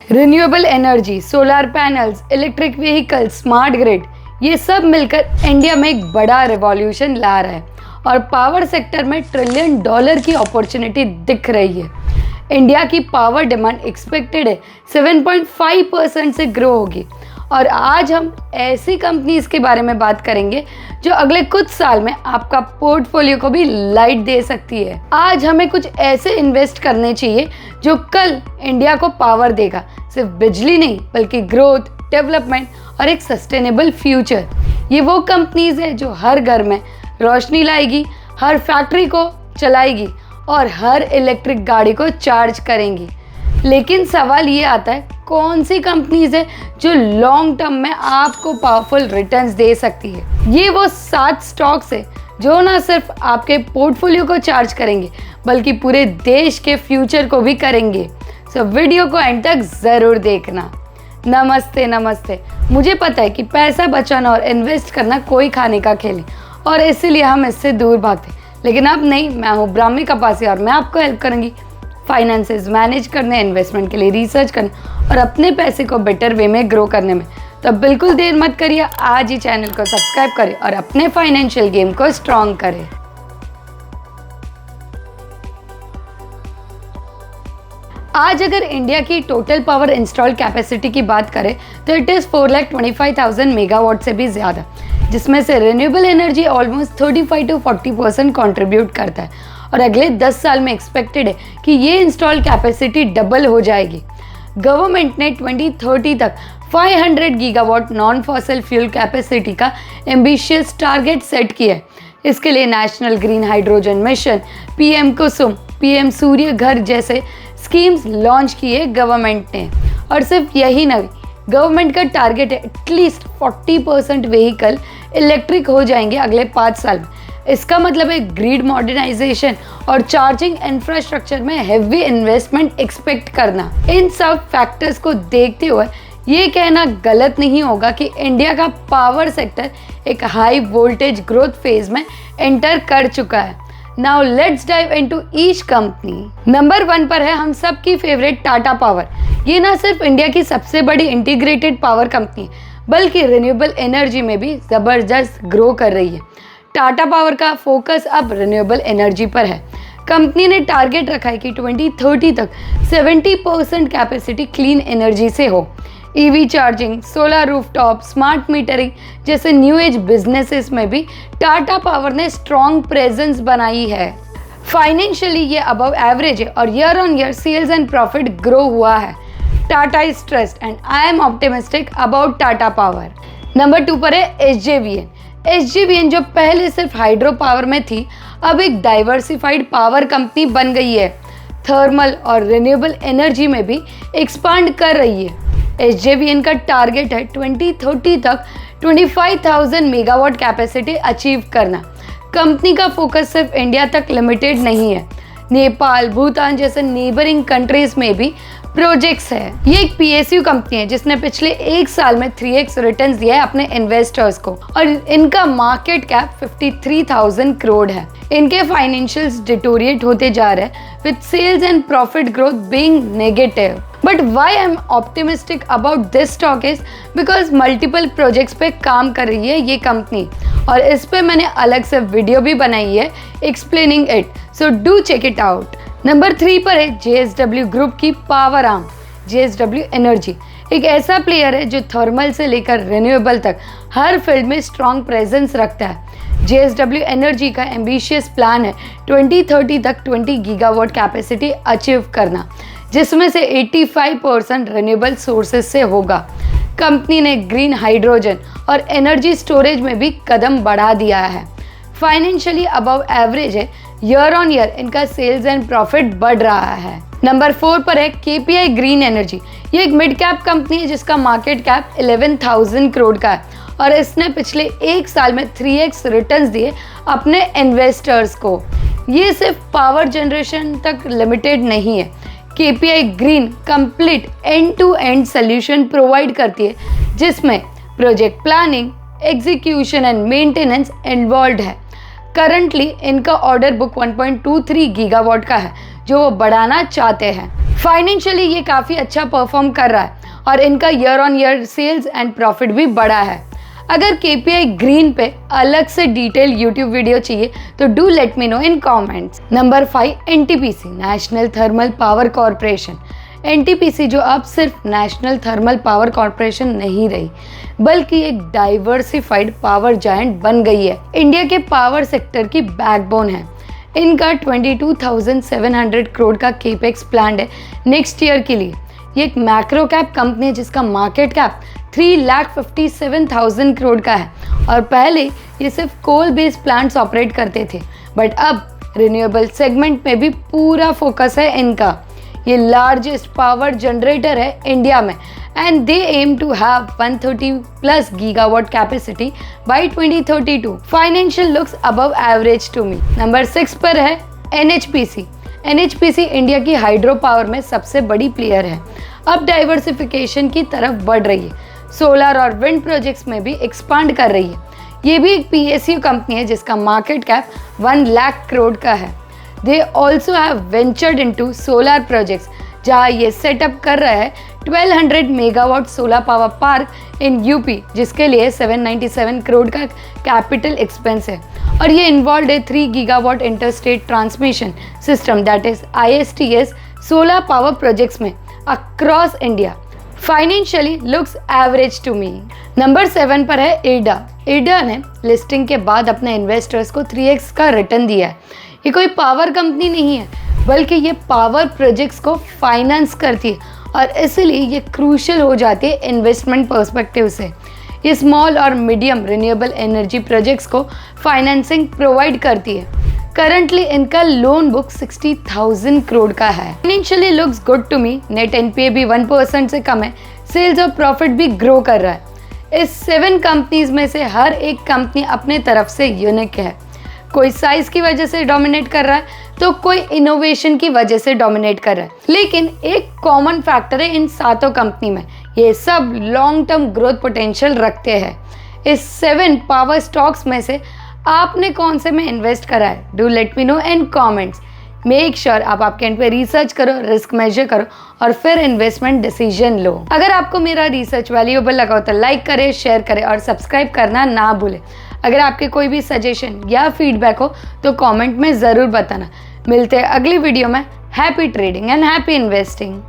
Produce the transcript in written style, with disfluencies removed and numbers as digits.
Renewable energy, solar panels, electric vehicle, smart grid, ये सब मिलकर इंडिया में एक बड़ा रिवॉल्यूशन ला रहा है और पावर सेक्टर में $1 ट्रिलियन की अपॉर्चुनिटी दिख रही है। इंडिया की पावर डिमांड एक्सपेक्टेड है 7.5% से ग्रो होगी और आज हम ऐसी कंपनीज के बारे में बात करेंगे जो अगले कुछ साल में आपका पोर्टफोलियो को भी लाइट दे सकती है। आज हमें कुछ ऐसे इन्वेस्ट करने चाहिए जो कल इंडिया को पावर देगा, सिर्फ बिजली नहीं बल्कि ग्रोथ, डेवलपमेंट और एक सस्टेनेबल फ्यूचर। ये वो कंपनीज है जो हर घर में रोशनी लाएगी, हर फैक्ट्री को चलाएगी और हर इलेक्ट्रिक गाड़ी को चार्ज करेंगी। लेकिन सवाल ये आता है, कौन सी कंपनीज है जो लॉन्ग टर्म में आपको पावरफुल रिटर्न्स दे सकती है। ये वो 7 स्टॉक्स है जो ना सिर्फ आपके पोर्टफोलियो को चार्ज करेंगे बल्कि पूरे देश के फ्यूचर को भी करेंगे। सो वीडियो को एंड तक ज़रूर देखना। नमस्ते। मुझे पता है कि पैसा बचाना और इन्वेस्ट करना कोई खाने का खेल है और इसीलिए हम इससे दूर भागते, लेकिन अब नहीं। मैं हूँ ब्राह्मी कपासी और मैं आपको हेल्प करूँगी फाइनेंसेस मैनेज करने, इन्वेस्टमेंट के लिए रिसर्च करने और अपने पैसे को बेटर वे में ग्रो करने में। तो बिल्कुल देर मत करिए, आज ही चैनल को सब्सक्राइब करें और अपने फाइनेंशियल गेम को स्ट्रॉन्ग करें। आज अगर इंडिया की टोटल पावर इंस्टॉल कैपेसिटी की बात करें तो इट इज़ 4,25,000 मेगावाट से भी ज़्यादा, जिसमें से renewable energy almost 35 to 40% contribute करता है और अगले 10 साल में एक्सपेक्टेड है कि ये इंस्टॉल कैपेसिटी डबल हो जाएगी। गवर्नमेंट ने 2030 तक 500 gigawatt non fossil fuel capacity का एम्बिशियस टारगेट सेट किया है। इसके लिए national green hydrogen mission, PM कुसुम, PM सूर्य घर जैसे स्कीम्स लॉन्च किए गवर्नमेंट ने। और सिर्फ यही नहीं, गवर्नमेंट का टारगेट है एटलीस्ट 40% व्हीकल इलेक्ट्रिक हो जाएंगे अगले 5 साल में। इसका मतलब है ग्रिड मॉडर्नाइजेशन और चार्जिंग इंफ्रास्ट्रक्चर में हेवी इन्वेस्टमेंट एक्सपेक्ट करना। इन सब फैक्टर्स को देखते हुए ये कहना गलत नहीं होगा कि इंडिया का पावर सेक्टर एक हाई वोल्टेज ग्रोथ फेज में एंटर कर चुका है। Now let's dive into each company. Number 1 पर है हम सब की फेवरेट टाटा पावर। ये ना सिर्फ इंडिया की सबसे बड़ी इंटीग्रेटेड पावर कंपनी है बल्कि रिन्यूएबल एनर्जी में भी ज़बरदस्त ग्रो कर रही है। टाटा पावर का फोकस अब रिन्यूएबल एनर्जी पर है। कंपनी ने टारगेट रखा है कि 2030 तक 70% कैपेसिटी क्लीन एनर्जी से हो। EV charging, solar rooftop, smart metering जैसे न्यू एज बिजनेसेस में भी टाटा पावर ने स्ट्रॉन्ग प्रेजेंस बनाई है। फाइनेंशियली ये अबव एवरेज है और year on year sales and profit grow हुआ है। Tata is trust and I am optimistic about Tata power. Number 2 पर है SJVN जो पहले सिर्फ हाइड्रो पावर में थी, अब एक डाइवर्सिफाइड पावर कंपनी बन गई है। थर्मल और रिन्यूएबल एनर्जी में भी एक्सपांड कर रही है। SJVN का टारगेट है 2030 तक 25,000 मेगावाट कैपेसिटी अचीव करना। कंपनी का फोकस सिर्फ इंडिया तक लिमिटेड नहीं है, नेपाल, भूटान जैसे नेबरिंग कंट्रीज में भी प्रोजेक्ट्स है। ये एक PSU कंपनी है जिसने पिछले 1 साल में 3x रिटर्न्स दिया है अपने इन्वेस्टर्स को और इनका मार्केट कैप 53,000 करोड़ है। इनके फाइनेंशियल्स डिटोरिएट होते जा रहे हैं with sales and profit growth being negative. But why I am optimistic about this stock is because multiple projects पे काम कर रही है ये कंपनी और इस पे मैंने अलग से वीडियो भी बनाई है explaining it, so do check it out. Number 3 पर है JSW ग्रुप की पावर आर्म JSW एनर्जी। एक ऐसा प्लेयर है जो थर्मल से लेकर रिन्यूएबल तक हर फील्ड में स्ट्रॉन्ग प्रेजेंस रखता है। JSW एनर्जी का एम्बिशियस प्लान है 2030 तक 20 गीगावाट कैपेसिटी अचीव करना, जिसमें से 85% रिन्यूएबल सोर्सेज से होगा। कंपनी ने ग्रीन हाइड्रोजन और एनर्जी स्टोरेज में भी कदम बढ़ा दिया है। फाइनेंशियली अबव एवरेज है, ईयर ऑन ईयर इनका सेल्स एंड प्रॉफिट बढ़ रहा है। नंबर 4 पर है KPI ग्रीन एनर्जी। ये एक मिड कैप कंपनी है जिसका मार्केट कैप 11,000 करोड़ का है और इसने पिछले 1 साल में 3x रिटर्न्स दिए अपने इन्वेस्टर्स को। ये सिर्फ पावर जनरेशन तक लिमिटेड नहीं है। KPI green complete and to end solution provide करती है जिसमें project planning, execution and maintenance involve है। करंटली इनका ऑर्डर बुक 1.23 गीगावाट का है जो वो बढ़ाना चाहते हैं। फाइनेंशियली ये काफ़ी अच्छा परफॉर्म कर रहा है और इनका year on year sales and profit भी बढ़ा है। अगर KPI ग्रीन पे अलग से डिटेल यूट्यूब वीडियो चाहिए तो do let me know in comments. Number 5, NTPC national thermal power corporation. NTPC जो अब सिर्फ नेशनल थर्मल पावर कॉरपोरेशन नहीं रही बल्कि एक डाइवर्सिफाइड पावर जायंट बन गई है। इंडिया के पावर सेक्टर की बैकबोन है। इनका 22,700 करोड़ का केपेक्स प्लान है नेक्स्ट ईयर के लिए। ये एक मैक्रो कैप कंपनी है जिसका मार्केट कैप 3,57,000 करोड़ का है और पहले ये सिर्फ कोल बेस्ड प्लांट्स ऑपरेट करते थे, बट अब रिन्यूएबल सेगमेंट में भी पूरा फोकस है इनका। ये लार्जेस्ट पावर जनरेटर है इंडिया में and they aim to have 130+ gigawatt capacity by 2032। Financial looks above average to me. Number 6 पर है NHPC। NHPC इंडिया की हाइड्रो पावर में सबसे बड़ी प्लेयर है। अब डाइवर्सिफिकेशन की तरफ बढ़ रही है, सोलर और विंड प्रोजेक्ट्स में भी एक्सपांड कर रही है। ये भी एक PSU कंपनी है जिसका मार्केट कैप 1 लाख करोड़ का है। They also have ventured into solar projects, जहाँ ये सेटअप कर रहा है 1200 मेगावाट सोलर पावर पार्क इन UP, जिसके लिए 797 करोड़ का कैपिटल एक्सपेंस है और ये इन्वॉल्व है 3 gigawatt interstate transmission system that is ISTS solar power projects में across India. Financially looks average to me. Number 7 पर है IREDA। IREDA ने लिस्टिंग के बाद अपने इन्वेस्टर्स को 3x का रिटर्न दिया है। ये कोई पावर कंपनी नहीं है बल्कि ये पावर प्रोजेक्ट्स को फाइनेंस करती है और इसलिए ये क्रूशियल हो जाती है इन्वेस्टमेंट पर्सपेक्टिव से। ये स्मॉल और मीडियम रिन्यूएबल एनर्जी प्रोजेक्ट्स को फाइनेंसिंग प्रोवाइड करती है। करंटली इनका लोन बुक 60,000 करोड़ का है। Financially looks good to me. Net NPA भी 1% से कम है। सेल्स और प्रॉफिट भी ग्रो कर रहा है। इस 7 कंपनीज में से हर एक कंपनी अपने तरफ से यूनिक है। कोई साइज की वजह से डोमिनेट कर रहा है तो कोई इनोवेशन की वजह से डोमिनेट कर रहा है, लेकिन एक कॉमन फैक्टर है इन 7 कंपनी में, ये सब लॉन्ग टर्म ग्रोथ पोटेंशियल रखते हैं। इस 7 पावर स्टॉक्स में से आपने कौन से में इन्वेस्ट करा है? Do let me know in comments. Make sure आप आपके एंड पे रिसर्च करो, रिस्क मेजर करो और फिर इन्वेस्टमेंट डिसीजन लो। अगर आपको मेरा रिसर्च वैल्यूएबल लगा हो तो लाइक करें, शेयर करें और सब्सक्राइब करना ना भूलें। अगर आपके कोई भी सजेशन या फीडबैक हो तो कमेंट में ज़रूर बताना। मिलते हैं अगली वीडियो में। Happy trading and happy investing.